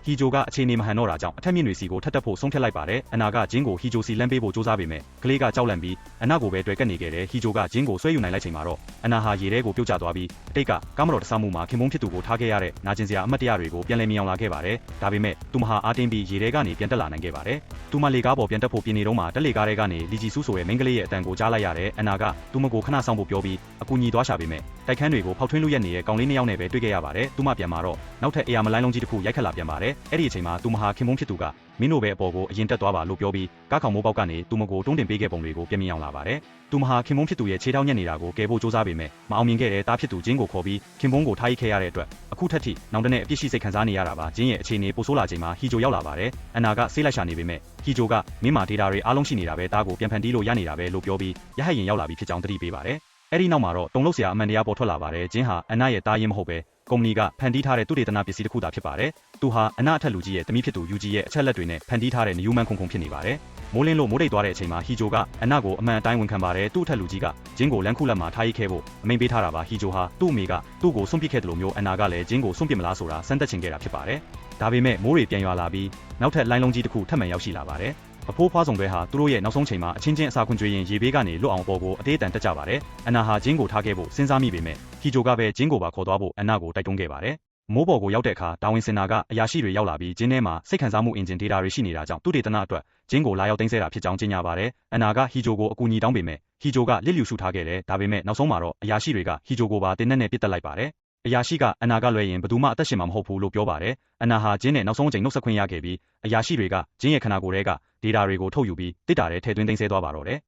ဟီဂျိုကအခြေအနေမဟန်တော့တာကြောင့်အထက်မြင့်တွေစီကိုထပ်တက်ဖို့ဆုံးဖြတ်လိုက်ပါတယ်အနာကဂျင်းကိုဟီဂျိုစီလမ်းပေးဖို့စူးစမ်းပေမဲ့ကလေးကကြောက်လန့်ပြီးအနာကိုပဲတွေ့ကပ်နေခဲ့တယ်ဟီဂျိုကဂျင်းကိုဆွဲယူနိုင်လိုက်ချိန်မှာတော့အနာဟာရေထဲကိုပြုတ်ကျသွားပြီးအတိတ်ကကားမတော်တဆမှုမှာခင်မုန်းဖြစ်သူကိုထားခဲ့ရတဲ့နာကျင်စရာအမတ်တရားတွေကိုပြန်လည်မြင်အောင်လာခဲ့ပါတယ်ဒါပေမဲ့သူမဟာအားတင်းပြီးရေထဲကနေပြန်တက်လာနိုင်ခဲ့ပါတယ်သူမလေကားပေါ်ပြန်တက်ဖို့ပြင်နေတော့မှတက်လေကားထဲကနေလီဂျီဆူဆိုရဲ့မိန်းကလေးရဲ့အတန်ကိုကြားလိုက်ရတယ်အနာကသူမကိုခဏဆောင်ဖို့ပြောပြီးအကူညီသွားရှာပေမဲ့တိုက်ခန်းတွေကိုဖောက်ထွင်းလို့ရနေတဲ့ကောင်လေးနှစ်ယောက်နဲ့ပဲတွေ့ခဲ့ရပါတယ်သူမပြန်มาတော့နောက်ထပ်အရာမလိုင်းလုံးကြီးတစ်ခုရိုက်ခတ်လာပြန်ပါတယ်အဲ့ဒီအချိန်မှာသူမဟာခင်မုန်းဖြစ်သူကမင်းတို့ပဲအပေါ်ကိုအရင်တက်သွားပါလို့ပြောပြီးကားခေါင်မိုးပေါက်ကနေသူမကိုတွန်းတင်ပေးခဲ့ပုံတွေကိုပြန်မြင်အောင်လာပါတယ်သူမဟာခင်မုန်းဖြစ်သူရဲ့ခြေထောက်ညက်နေတာကိုကယ်ဖို့စူးစမ်းပေမဲ့မအောင်မြင်ခဲ့တဲ့တားဖြစ်သူဂျင်းကိုခေါ်ပြီးခင်မုန်းကိုထားရိတ်ခဲ့ရတဲ့အတွက်အခုထက်ထိနောင်တနဲ့အပြစ်ရှိစိတ်ခံစားနေရတာပါဂျင်းရဲ့အခြေအနေပိုဆိုးလာချိန်မှာဟီဂျိုရောက်လာပါတယ်အနာကဆေးလိုက်ရှာနေပေမဲ့ဟီဂျိုကမင်းမာဒေတာတွေအားလုံးရှိနေတာပဲတားကိုပြန်ဖန်တီးလို့ရနေတာပဲလို့ပြောပြီးရဟတ်ရင်ရောက်လာပြီးဖြစ်ကြောင်းသတိပေးပါတယ်အဲ့ဒီနောက်မှာတော့တုံလို့ဆရာအမှန်တရားပေါ်ထွက်လာပါတယ်ဂျင်းဟာအနာရဲ့တားရင်မဟုတ်ပဲကုမ္ပဏီကဖန်တီးထားတဲ့သူတေသနာပစ္စည်းတစ်ခုသာဖြစ်ပါတယ်သူဟာအနာအထက်လူကြီးရဲ့တမီးဖြစ်သူယူဂျီရဲ့အချက်လက်တွေနဲ့ဖန်တီးထားတဲ့နယူးမန်ခုံခုံဖြစ်နေပါတယ်မိုးလင်းလို့မိုးတိတ်သွားတဲ့အချိန်မှာဟီဂျိုကအနာကိုအမှန်အတိုင်းဝန်ခံပါတယ်သူ့အထက်လူကြီးကဂျင်းကိုလမ်းခုလက်မှာထားရိတ်ခဲ့ဖို့အမိန့်ပေးထားတာပါဟီဂျိုဟာသူ့အမေကသူ့ကိုစွန့်ပစ်ခဲ့တယ်လို့မျိုးအနာကလည်းဂျင်းကိုစွန့်ပစ်မလားဆိုတာစမ်းသပ်ချင်ခဲ့တာဖြစ်ပါတယ်ဒါပေမဲ့မိုးတွေပြန်ရွာလာပြီးနောက်ထပ်လိုင်းလုံးကြီးတစ်ခုထပ်မံရောက်ရှိလာပါတယ်အဖိုးဖွားဆောင်တွေဟာသူတို့ရဲ့နောက်ဆုံးချိန်မှာအချင်းချင်းအစာခွင့်ကြွေးရင်ရေဘေးကနေလွတ်အောင်ပေါ်ကိုအသေးအတန်တက်ကြပါတယ်အနာဟာဂျင်းကိုထားခဲ့ဖို့စဉ်းစားမိပေမဲ့ဟီဂျိုကပဲဂျင်းကိုပါခေါ်သွားဖို့အနာကိုတိုက်တွန်းခဲ့ပါတယ်မိုးပေါ်ကိုရောက်တဲ့အခါတာဝန်စင်နာကအရာရှိတွေရောက်လာပြီးဂျင်းထဲမှာစိတ်ခံစားမှုအင်ဂျင်ဒေတာတွေရှိနေတာကြောင့်သူတေသနာအတွက်ဂျင်းကိုလာရောက်သိမ်းဆဲတာဖြစ်ကြောင်းကြေညာပါတယ်အနာကဟီဂျိုကိုအကူအညီတောင်းပေမဲ့ဟီဂျိုကလစ်လျူရှုထားခဲ့တယ်ဒါပေမဲ့နောက်ဆုံးမှာတော့အရာရှိတွေကဟီဂျိုကိုပါတင်းနဲ့ပစ်တက်လိုက်ပါတယ်အရာရှိကအနာကလွယ်ရင်ဘယ်သူမှအသက်ရှင်မှာမဟုတ်ဘူးလို့ပြောပါတယ်အနာဟာဂျင်းနဲ့နောက်ဆုံးအချိန်နှုတ်ဆက်ခွင့်ရခဲ့ပြီးအရာရှိတွေကဂျင်းရဲ့ခန္ဓာကိုယ်ထဲကဒေတာတွေကိုထုတ်ယူပြီးတစ်တာထဲထည့်သွင်းသိမ်းဆည်းသွားပါတော့တယ်